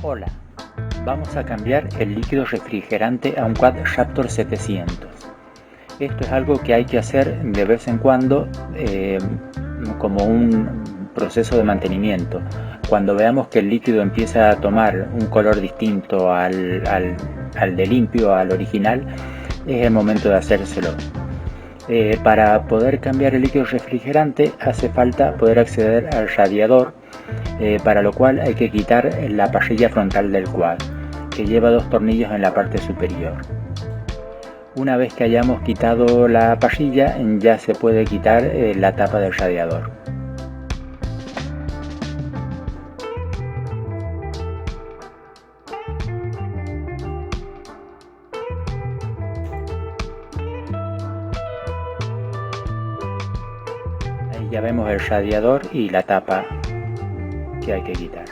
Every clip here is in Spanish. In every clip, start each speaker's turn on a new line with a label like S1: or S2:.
S1: Hola, vamos a cambiar el líquido refrigerante a un Quad Raptor 700. Esto es algo que hay que hacer de vez en cuando como un proceso de mantenimiento. Cuando veamos que el líquido empieza a tomar un color distinto al de limpio, al original, es el momento de hacérselo. Para poder cambiar el líquido refrigerante hace falta poder acceder al radiador, para lo cual hay que quitar la parrilla frontal del quad, que lleva dos tornillos en la parte superior. Una vez que hayamos quitado la parrilla, ya se puede quitar la tapa del radiador. Ahí ya vemos el radiador y la tapa que hay que quitar.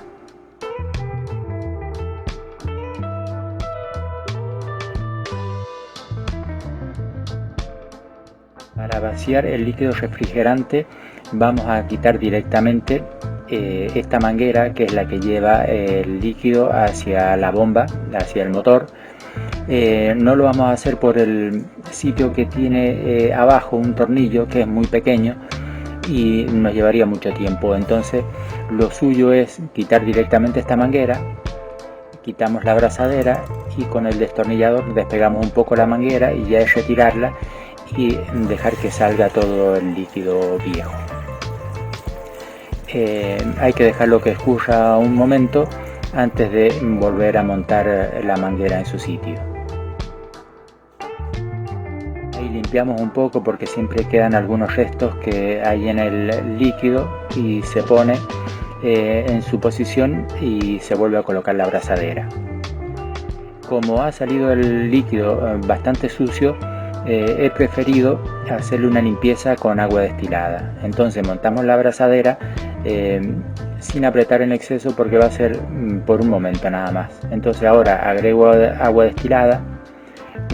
S1: Para vaciar el líquido refrigerante vamos a quitar directamente esta manguera, que es la que lleva el líquido hacia la bomba, hacia el motor. No lo vamos a hacer por el sitio que tiene abajo un tornillo que es muy pequeño y nos llevaría mucho tiempo. Entonces lo suyo es quitar directamente esta manguera, quitamos la abrazadera y con el destornillador despegamos un poco la manguera y ya es retirarla y dejar que salga todo el líquido viejo. Hay que dejarlo que escurra un momento antes de volver a montar la manguera en su sitio. Ahí limpiamos un poco porque siempre quedan algunos restos que hay en el líquido y se pone en su posición y se vuelve a colocar la abrazadera. Como ha salido el líquido bastante sucio, he preferido hacerle una limpieza con agua destilada. Entonces montamos la abrazadera sin apretar en exceso porque va a ser por un momento nada más. Entonces ahora agrego agua destilada.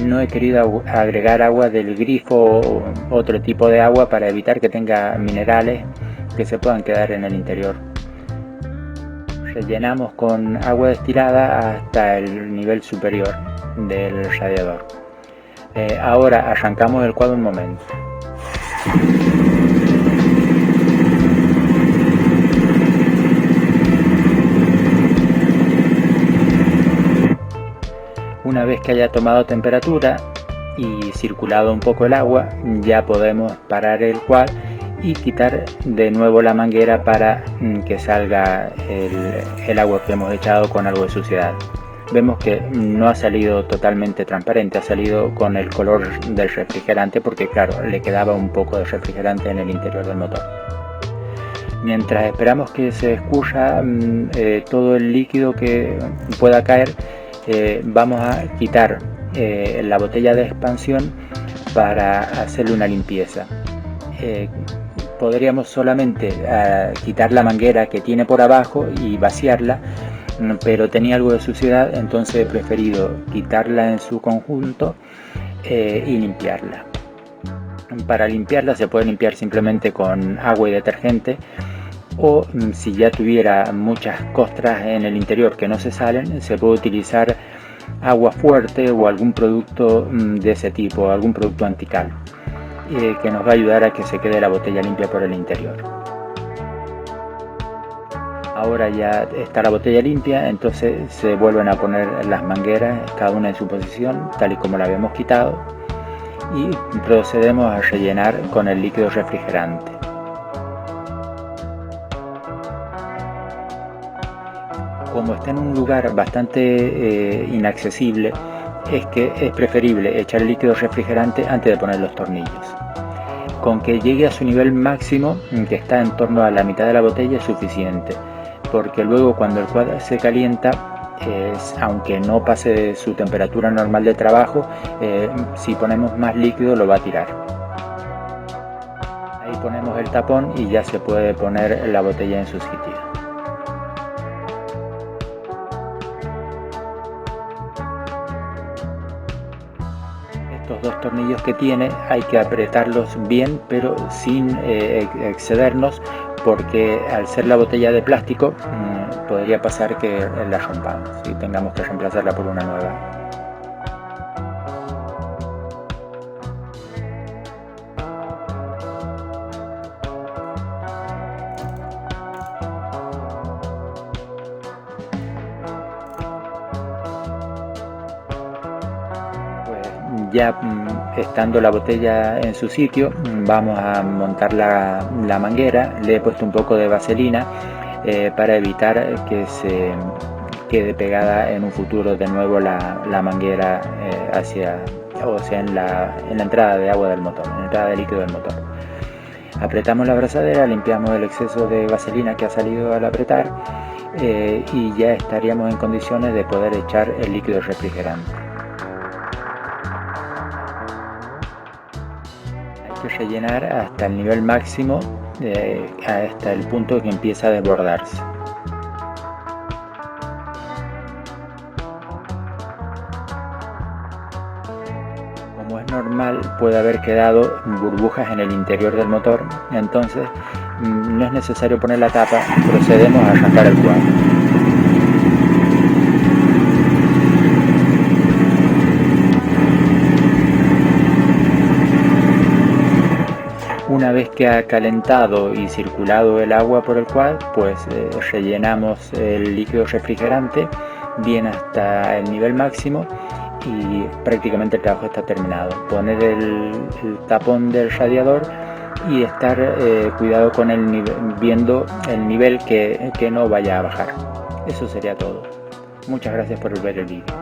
S1: No he querido agregar agua del grifo o otro tipo de agua para evitar que tenga minerales que se puedan quedar en el interior. Rellenamos con agua destilada hasta el nivel superior del radiador. Ahora arrancamos el quad un momento. Una vez que haya tomado temperatura y circulado un poco el agua, ya podemos parar el quad y quitar de nuevo la manguera para que salga el agua que hemos echado con algo de suciedad. Vemos que no ha salido totalmente transparente, ha salido con el color del refrigerante porque claro, le quedaba un poco de refrigerante en el interior del motor. Mientras esperamos que se escurra todo el líquido que pueda caer, vamos a quitar la botella de expansión para hacerle una limpieza. Podríamos solamente quitar la manguera que tiene por abajo y vaciarla, pero tenía algo de suciedad, entonces he preferido quitarla en su conjunto y limpiarla. Para limpiarla se puede limpiar simplemente con agua y detergente, o si ya tuviera muchas costras en el interior que no se salen, se puede utilizar agua fuerte o algún producto de ese tipo, algún producto antical, que nos va a ayudar a que se quede la botella limpia por el interior. Ahora ya está la botella limpia, entonces se vuelven a poner las mangueras, cada una en su posición, tal y como la habíamos quitado, y procedemos a rellenar con el líquido refrigerante. Como está en un lugar bastante inaccesible, es preferible echar el líquido refrigerante antes de poner los tornillos. Con que llegue a su nivel máximo, que está en torno a la mitad de la botella, es suficiente, porque luego cuando el quad se calienta, aunque no pase su temperatura normal de trabajo, si ponemos más líquido lo va a tirar. Ahí ponemos el tapón y ya se puede poner la botella en su sitio. Estos dos tornillos que tiene hay que apretarlos bien, pero sin excedernos, porque al ser la botella de plástico podría pasar que la rompamos y tengamos que reemplazarla por una nueva. Ya estando la botella en su sitio, vamos a montar la manguera. Le he puesto un poco de vaselina para evitar que se quede pegada en un futuro de nuevo la manguera en la entrada de agua del motor, en la entrada de líquido del motor. Apretamos la abrazadera, limpiamos el exceso de vaselina que ha salido al apretar y ya estaríamos en condiciones de poder echar el líquido refrigerante. Hay que rellenar hasta el nivel máximo, hasta el punto que empieza a desbordarse. Como es normal, puede haber quedado burbujas en el interior del motor, entonces no es necesario poner la tapa, procedemos a arrancar el quad. Una vez que ha calentado y circulado el agua por el quad, pues rellenamos el líquido refrigerante bien hasta el nivel máximo y prácticamente el trabajo está terminado. Poner el tapón del radiador y estar cuidado con viendo el nivel que no vaya a bajar. Eso sería todo. Muchas gracias por ver el vídeo.